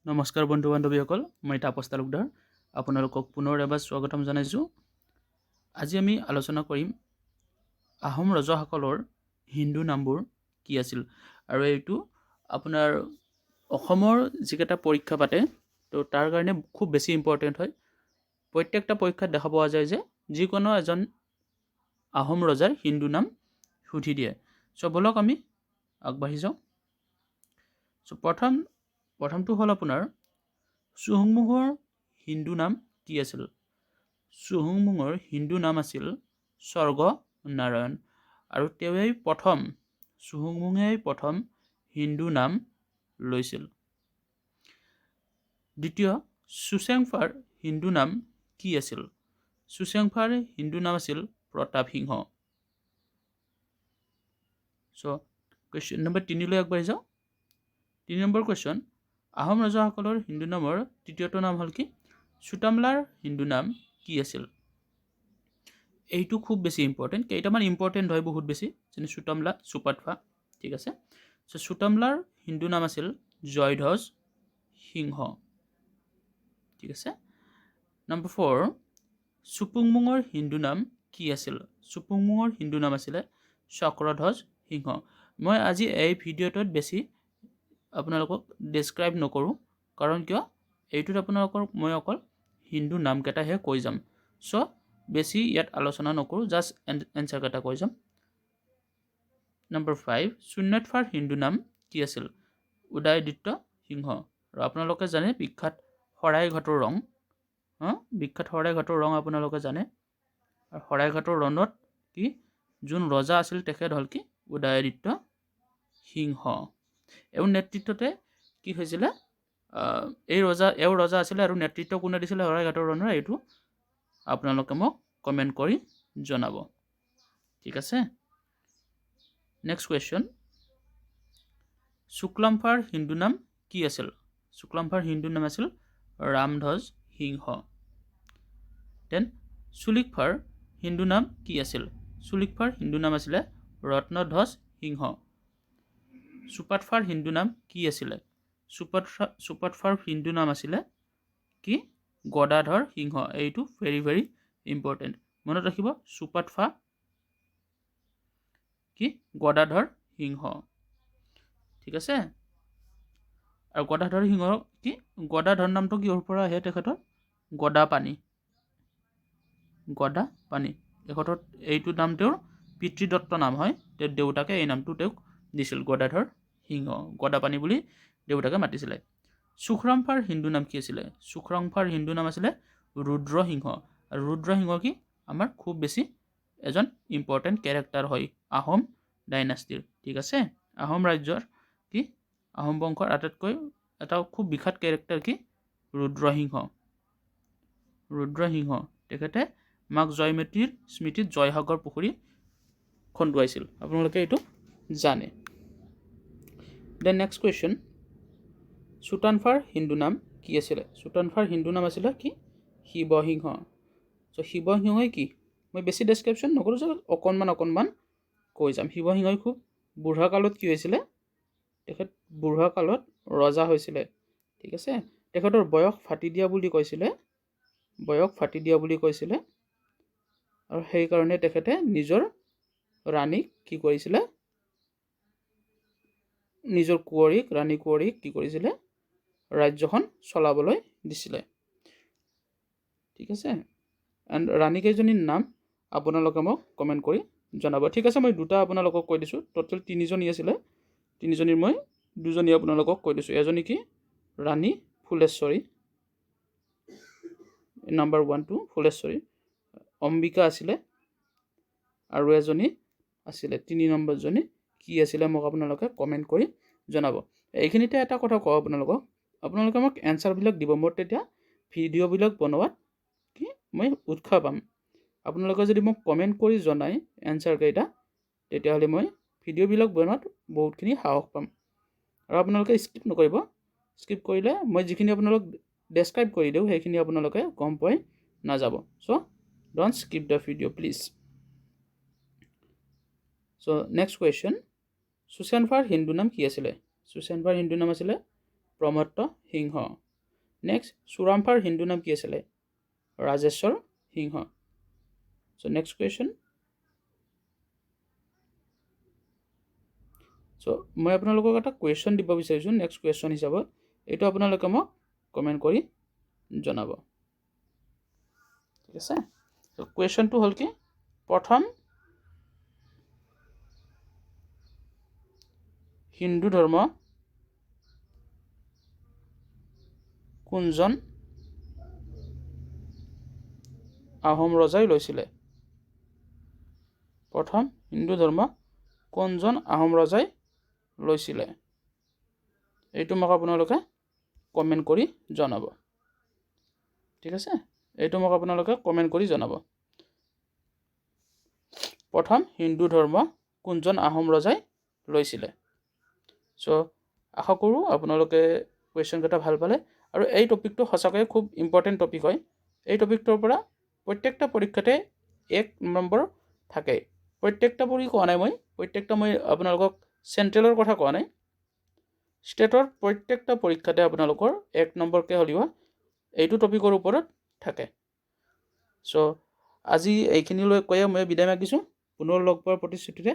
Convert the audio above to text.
নমস্কাৰ বন্ধু বান্ধৱীসকল, মই তাপস তালুকদাৰ আপোনালোকক পুনৰ এবাৰ স্বাগতম জনাইছোঁ। আজি আমি আলোচনা কৰিম আহোম ৰজাসকলৰ হিন্দু নামবোৰ কি আছিল। আৰু এইটো আপোনাৰ অসমৰ যিকেইটা পৰীক্ষা পাতে তো তাৰ কাৰণে খুব বেছি ইম্পৰ্টেণ্ট হয়। প্ৰত্যেকটা পৰীক্ষাত দেখা পোৱা যায় যে যিকোনো এজন আহোম ৰজাৰ হিন্দু নাম সুধি দিয়ে। চ' বলক আমি আগবাঢ়ি যাওঁ। চ' প্ৰথমটো হ'ল আপোনাৰ চুহুংমুঙৰ হিন্দু নাম কি আছিল? চুহুংমুঙৰ হিন্দু নাম আছিল স্বৰ্গ নাৰায়ণ। আৰু চুহুংমুঙেই প্ৰথম হিন্দু নাম লৈছিল। দ্বিতীয়, চুচেংফাৰ হিন্দু নাম কি আছিল? চুচেংফাৰ হিন্দু নাম আছিল প্ৰতাপ সিংহ। চ' কুৱেশ্যন নম্বৰ 3লৈ আগবাঢ়ি যাওঁ। 3 নম্বৰ কুৱেশ্যন, আহোম ৰজাসকলৰ হিন্দু নামৰ তৃতীয়টো নাম হ'ল কি? চুতামলাৰ হিন্দু নাম কি আছিল? এইটো খুব বেছি ইম্পৰ্টেণ্ট। কেইটামান ইম্পৰ্টেণ্ট হয় বহুত বেছি, যেনে চুতামলা, চুপাতফা। ঠিক আছে। চ' চুতামলাৰ হিন্দু নাম আছিল জয়ধ্বজ সিংহ। ঠিক আছে। নম্বৰ 4, চুপুংমুঙৰ হিন্দু নাম কি আছিল? চুপুংমুঙৰ হিন্দু নাম আছিলে চক্ৰধ্বজ সিংহ। মই আজি এই ভিডিঅ'টোত বেছি আপোনালোকক ডেছক্ৰাইব নকৰোঁ, কাৰণ কিয় এইটোত আপোনালোকৰ মই অকল হিন্দু নামকেইটাহে কৈ যাম। চ' বেছি ইয়াত আলোচনা নকৰোঁ, জাষ্ট এনচাৰকেইটা কৈ যাম। নম্বৰ 5, চুন্নতফাৰ হিন্দু নাম কি আছিল? উদয়াদিত্য সিংহ। আৰু আপোনালোকে জানে বিখ্যাত শৰাইঘাটৰ ৰং আপোনালোকে জানে। আৰু শৰাইঘাটৰ ৰণত কি যোন ৰজা আছিল তেখেত হ'ল কি? উদয়াদিত্য সিংহ। এওঁৰ নেতৃত্বতে কি হৈছিলে? এওঁ ৰজা আছিলে আৰু নেতৃত্ব কোনে দিছিলে শৰাইঘাটৰ ৰণৰ? এইটো আপোনালোকে মোক কমেণ্ট কৰি জনাব। ঠিক আছে। নেক্সট কুৱেশ্যন, শুক্লাম্ফাৰ হিন্দু নাম কি আছিল? শুক্লাম্ফাৰ হিন্দু নাম আছিল ৰামধ্বজ সিংহ। দেন চুলিকফাৰ হিন্দু নাম কি আছিল? চুলিকফাৰ হিন্দু নাম আছিলে ৰত্নধ্বজ সিংহ। চুপাতফাৰ হিন্দু নাম কি আছিলে? চুপাতফাৰ হিন্দু নাম আছিলে কি? গদাধৰ সিংহ। এইটো ভেৰি ভেৰি ইম্পৰ্টেণ্ট, মনত ৰাখিব। চুপাতফা কি? গদাধৰ সিংহ। ঠিক আছে। আৰু গদাধৰ সিংহ কি? গদাধৰ নামটো কিহৰ পৰা আহে তেখেতৰ? গদাপানী। তেখেতৰ এইটো নাম তেওঁৰ পিতৃদত্ত নাম হয়। তেওঁৰ দেউতাকে এই নামটো তেওঁক দিছিল, গদাধৰ সিংহ। গদাপানী বুলি দেউতাকে মাতিছিলে। চুখ্ৰাংফাৰ হিন্দু নাম কি আছিলে? চুখ্ৰাংফাৰ হিন্দু নাম আছিলে ৰুদ্ৰসিংহ। আৰু ৰুদ্ৰসিংহ কি? আমাৰ খুব বেছি এজন ইম্পৰ্টেণ্ট কেৰেক্টাৰ হয় আহোম ডাইনাষ্টিৰ। ঠিক আছে। আহোম ৰাজ্যৰ কি? আহোম বংশৰ আটাইতকৈ এটা খুব বিখ্যাত কেৰেক্টাৰ কি? ৰুদ্ৰসিংহ। তেখেতে মাক জয়মতীৰ স্মৃতিত জয়সাগৰ পুখুৰী খন্দুৱাইছিল। আপোনালোকে এইটো জানে। দেন নেক্সট কুৱেশ্যন, চুতানফাৰ হিন্দু নাম কি আছিলে? চুতানফাৰ হিন্দু নাম আছিলে কি? শিৱসিংহ। চ' শিৱসিংহই কি? মই বেছি ডেছক্ৰিপশ্যন নকৰোঁ, যে অকণমান কৈ যাম। শিৱসিংহই খুব বুঢ়া কালত কি হৈছিলে? তেখেত বুঢ়া কালত ৰজা হৈছিলে। ঠিক আছে। তেখেতৰ বয়স ফাটি দিয়া বুলি কৈছিলে। আৰু সেইকাৰণে তেখেতে নিজৰ ৰাণীক কি কৰিছিলে? নিজৰ ৰাণী কুঁৱৰীক কি কৰিছিলে? ৰাজ্যখন চলাবলৈ দিছিলে। ঠিক আছে। এণ্ড ৰাণীকেইজনীৰ নাম আপোনালোকে মোক কমেণ্ট কৰি জনাব। ঠিক আছে। মই দুটা আপোনালোকক কৈ দিছোঁ। টোটেল 3জনী আছিলে। 3জনীৰ মই 2জনী আপোনালোকক কৈ দিছোঁ। এজনী কি? ৰাণী ফুলেশ্বৰী, নাম্বাৰ 1, 2 ফুলেশ্বৰী। অম্বিকা আছিলে। আৰু এজনী আছিলে 3 নম্বৰজনী কি আছিলে? মোক আপোনালোকে কমেণ্ট কৰি জনাব। এইখিনিতে এটা কথা কওঁ আপোনালোকে মোক এনচাৰবিলাক দিব। মোৰ তেতিয়া ভিডিঅ'বিলাক বনোৱাত কি মই উৎসাহ পাম। আপোনালোকে যদি মোক কমেণ্ট কৰি জনায় এনচাৰকেইটা, তেতিয়াহ'লে মই ভিডিঅ'বিলাক বনোৱাত বহুতখিনি সাহস পাম। আৰু আপোনালোকে স্কিপ নকৰিব। স্কিপ কৰিলে মই যিখিনি আপোনালোক ডেছক্ৰাইব কৰি দিওঁ সেইখিনি আপোনালোকে গম পাই নাযাব। So' don't skip the video' please. So' next question, চুচেনফাৰ হিন্দু নাম কি আছিলে? চুচেনফাৰ হিন্দু নাম আছিলে প্ৰমত্ত সিংহ। নেক্সট চুৰাম্পাৰ হিন্দু নাম কি আছিলে? ৰাজেশ্বৰ সিংহ। চ' নেক্সট কুৱেশ্যন। চ' মই আপোনালোকক এটা কুৱেশ্যন দিব বিচাৰিছোঁ নেক্সট কুৱেশ্যন হিচাপত। এইটো আপোনালোকে মোক কমেণ্ট কৰি জনাব। ঠিক আছে? চ' কুৱেশ্যনটো হ'ল কি? প্ৰথম হিন্দু ধৰ্ম কোনজন আহোম ৰজাই লৈছিলে? প্ৰথম হিন্দু ধৰ্ম কোনজন আহোম ৰজাই লৈছিলে? এইটো মোক আপোনালোকে কমেণ্ট কৰি জনাব। ঠিক আছে? এইটো মোক আপোনালোকে কমেণ্ট কৰি জনাব। প্ৰথম হিন্দু ধৰ্ম কোনজন আহোম ৰজাই লৈছিলে? চ' আশা কৰোঁ আপোনালোকে কুৱেশ্যনকেইটা ভাল পালে। আৰু এই টপিকটো সঁচাকৈ খুব ইম্পৰ্টেণ্ট টপিক হয়। এই টপিকটোৰ পৰা প্ৰত্যেকটা পৰীক্ষাতে 1 নম্বৰ থাকে। প্ৰত্যেকটা বুলি কোৱা নাই মই আপোনালোকক চেণ্ট্ৰেলৰ কথা কোৱা নাই। ষ্টেটৰ প্ৰত্যেকটা পৰীক্ষাতে আপোনালোকৰ 1 নম্বৰকৈ হ'লেও এইটো টপিকৰ ওপৰত থাকে। চ' আজি এইখিনিলৈ কৈয়ে মই বিদায় মাগিছোঁ। পুনৰ লগ পোৱাৰ প্ৰতিশ্ৰুতিৰে